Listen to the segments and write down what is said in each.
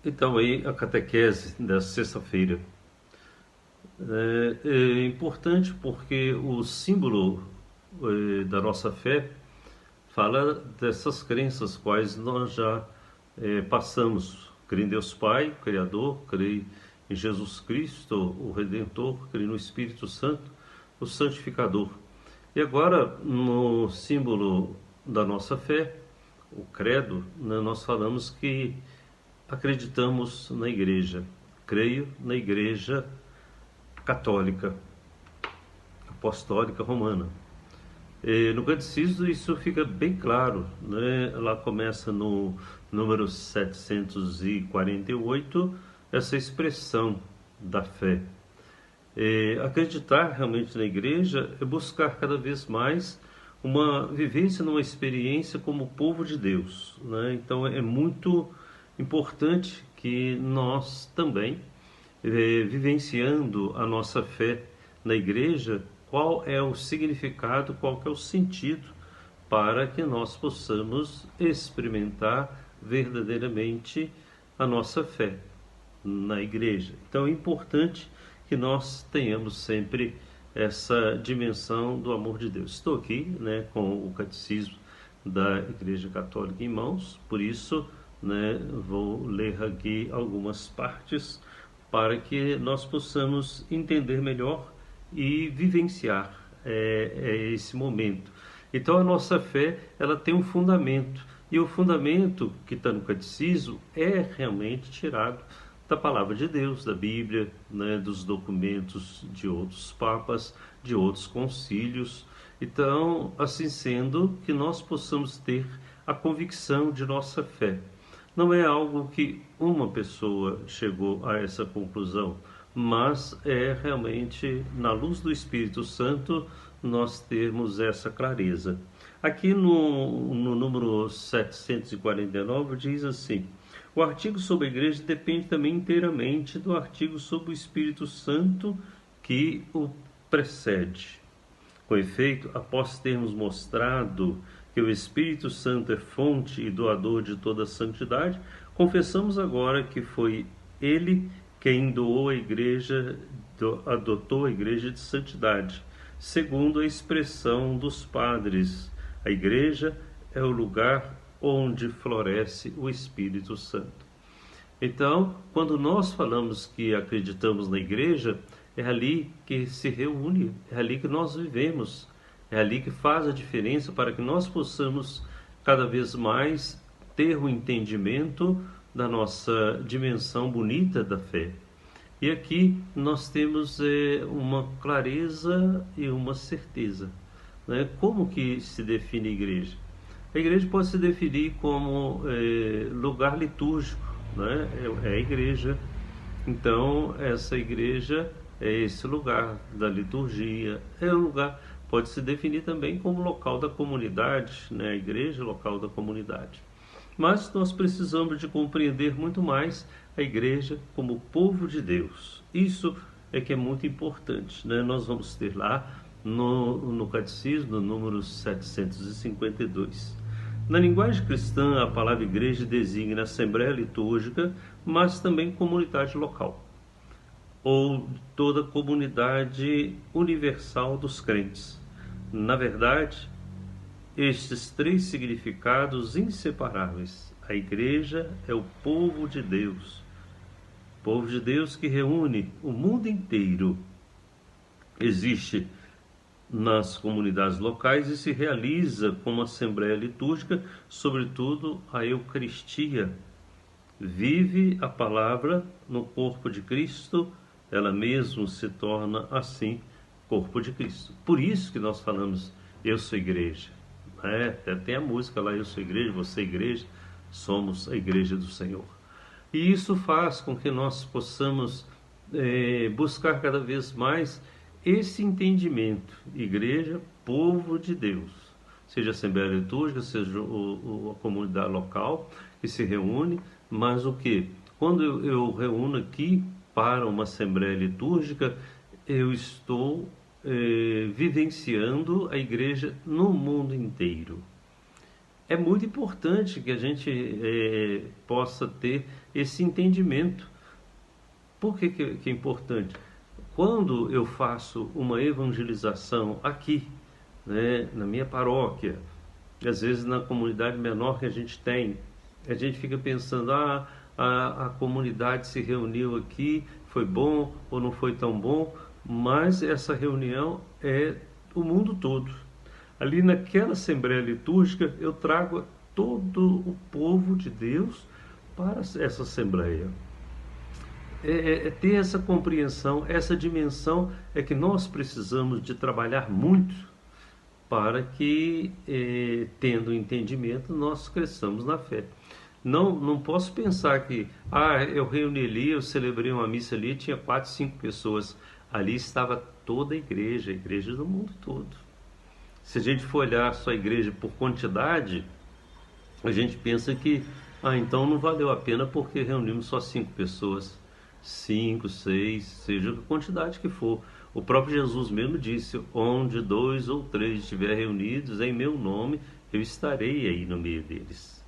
Então, aí a catequese da sexta-feira é importante porque o símbolo da nossa fé fala dessas crenças quais nós já passamos. Creio em Deus Pai, Criador, creio em Jesus Cristo, o Redentor, creio no Espírito Santo, o Santificador. E agora, no símbolo da nossa fé, o credo, né, nós falamos que acreditamos na igreja. Creio na igreja católica, apostólica romana. No catecismo isso fica bem claro, né? Lá começa no número 748 essa expressão da fé. Acreditar realmente na igreja é buscar cada vez mais uma vivência numa experiência como povo de Deus, né? Então é muito importante que nós também, vivenciando a nossa fé na igreja, qual é o significado, qual que é o sentido para que nós possamos experimentar verdadeiramente a nossa fé na igreja. Então é importante que nós tenhamos sempre essa dimensão do amor de Deus. Estou aqui, né, com o catecismo da Igreja Católica em mãos, por isso, né, vou ler aqui algumas partes para que nós possamos entender melhor e vivenciar esse momento. Então a nossa fé ela tem um fundamento, e o fundamento que está no catecismo é realmente tirado da palavra de Deus, da Bíblia, né, dos documentos de outros papas, de outros concílios. Então, assim sendo, que nós possamos ter a convicção de nossa fé. Não é algo que uma pessoa chegou a essa conclusão, mas é realmente na luz do Espírito Santo nós termos essa clareza. Aqui no número 749 diz assim: o artigo sobre a igreja depende também inteiramente do artigo sobre o Espírito Santo que o precede. Com efeito, após termos mostrado que o Espírito Santo é fonte e doador de toda a santidade, confessamos agora que foi ele quem doou a igreja, adotou a igreja de santidade, segundo a expressão dos padres. A igreja é o lugar onde floresce o Espírito Santo. Então, quando nós falamos que acreditamos na igreja, é ali que se reúne, é ali que nós vivemos, é ali que faz a diferença para que nós possamos cada vez mais ter o entendimento da nossa dimensão bonita da fé. E aqui nós temos uma clareza e uma certeza, né? Como que se define a igreja? A igreja pode se definir como lugar litúrgico, né? É a igreja. Então, essa igreja é esse lugar da liturgia, é o lugar, pode se definir também como local da comunidade, né? A igreja é o local da comunidade. Mas nós precisamos de compreender muito mais a igreja como povo de Deus. Isso é que é muito importante, né? Nós vamos ter lá no Catecismo, no número 752. Na linguagem cristã, a palavra igreja designa assembleia litúrgica, mas também comunidade local, ou toda a comunidade universal dos crentes. Na verdade, estes três significados inseparáveis. A igreja é o povo de Deus que reúne o mundo inteiro. Existe nas comunidades locais e se realiza como assembleia litúrgica, sobretudo a Eucaristia. Vive a palavra no corpo de Cristo, ela mesma se torna assim corpo de Cristo. Por isso que nós falamos, eu sou igreja. Tem a música lá, eu sou igreja, você é igreja, somos a igreja do Senhor. E isso faz com que nós possamos buscar cada vez mais esse entendimento, igreja, povo de Deus, seja a Assembleia Litúrgica, seja a comunidade local que se reúne, mas o que? Quando eu reúno aqui para uma Assembleia Litúrgica, eu estou vivenciando a igreja no mundo inteiro. é muito importante que a gente possa ter esse entendimento. Por que é importante? Quando eu faço uma evangelização aqui, né, na minha paróquia, às vezes na comunidade menor que a gente fica pensando, a comunidade se reuniu aqui, foi bom ou não foi tão bom, mas essa reunião é o mundo todo. Ali naquela Assembleia Litúrgica, eu trago todo o povo de Deus para essa Assembleia. É ter essa compreensão, essa dimensão é que nós precisamos de trabalhar muito para que, tendo entendimento, nós cresçamos na fé. Não posso pensar que, eu reuni ali, eu celebrei uma missa ali, tinha 4, 5 pessoas. Ali estava toda a igreja do mundo todo. Se a gente for olhar só a igreja por quantidade, a gente pensa que, então não valeu a pena porque reunimos só 5 pessoas. 5, 6, seja a quantidade que for. O próprio Jesus mesmo disse, onde 2 ou 3 estiver reunidos em meu nome, eu estarei aí no meio deles.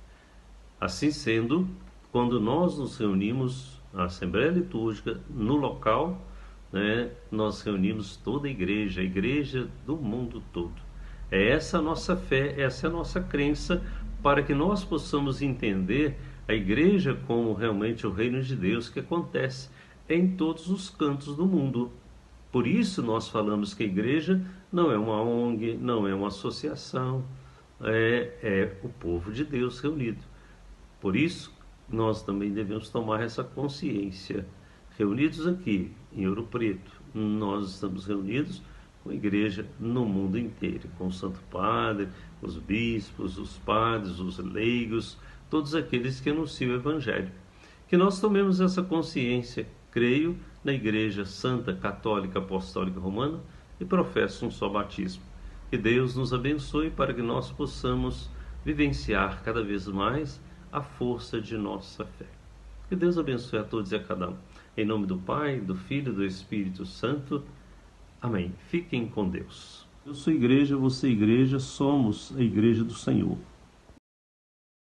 Assim sendo, quando nós nos reunimos, a Assembleia Litúrgica, no local, né, nós reunimos toda a igreja do mundo todo. É essa a nossa fé, essa é a nossa crença, para que nós possamos entender a igreja como realmente o reino de Deus que acontece em todos os cantos do mundo. Por isso nós falamos que a igreja não é uma ONG, não é uma associação, é o povo de Deus reunido. Por isso nós também devemos tomar essa consciência. Reunidos aqui em Ouro Preto, nós estamos reunidos com a igreja no mundo inteiro, com o Santo Padre, os bispos, os padres, os leigos, todos aqueles que anunciam o Evangelho. Que nós tomemos essa consciência, creio na Igreja Santa, Católica, Apostólica Romana e professo um só batismo. Que Deus nos abençoe para que nós possamos vivenciar cada vez mais a força de nossa fé. Que Deus abençoe a todos e a cada um. Em nome do Pai, do Filho e do Espírito Santo. Amém. Fiquem com Deus. Eu sou igreja, você é igreja, somos a igreja do Senhor.